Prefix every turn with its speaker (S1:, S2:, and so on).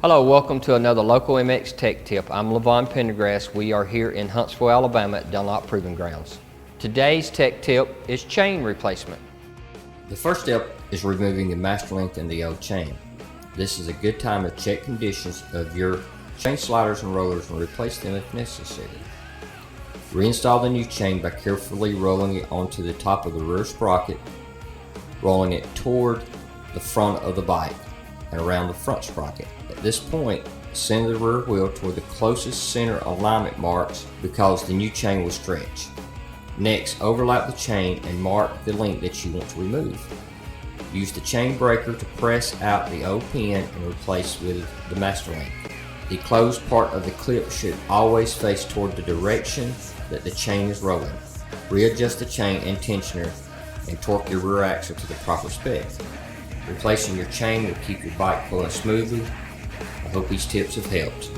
S1: Hello, welcome to another Local MX Tech Tip. I'm Levon Pendergrass. We are here in Huntsville, Alabama at Dunlop Proving Grounds. Today's tech tip is chain replacement. The first step is removing the master link and the old chain. This is a good time to check conditions of your chain sliders and rollers and replace them if necessary. Reinstall the new chain by carefully rolling it onto the top of the rear sprocket, rolling it toward the front of the bike and around the front sprocket. At this point, send the rear wheel toward the closest center alignment marks because the new chain will stretch. Next, overlap the chain and mark the link that you want to remove. Use the chain breaker to press out the old pin and replace with the master link. The closed part of the clip should always face toward the direction that the chain is rolling. Readjust the chain and tensioner and torque your rear axle to the proper spec. Replacing your chain will keep your bike pulling smoothly. I hope these tips have helped.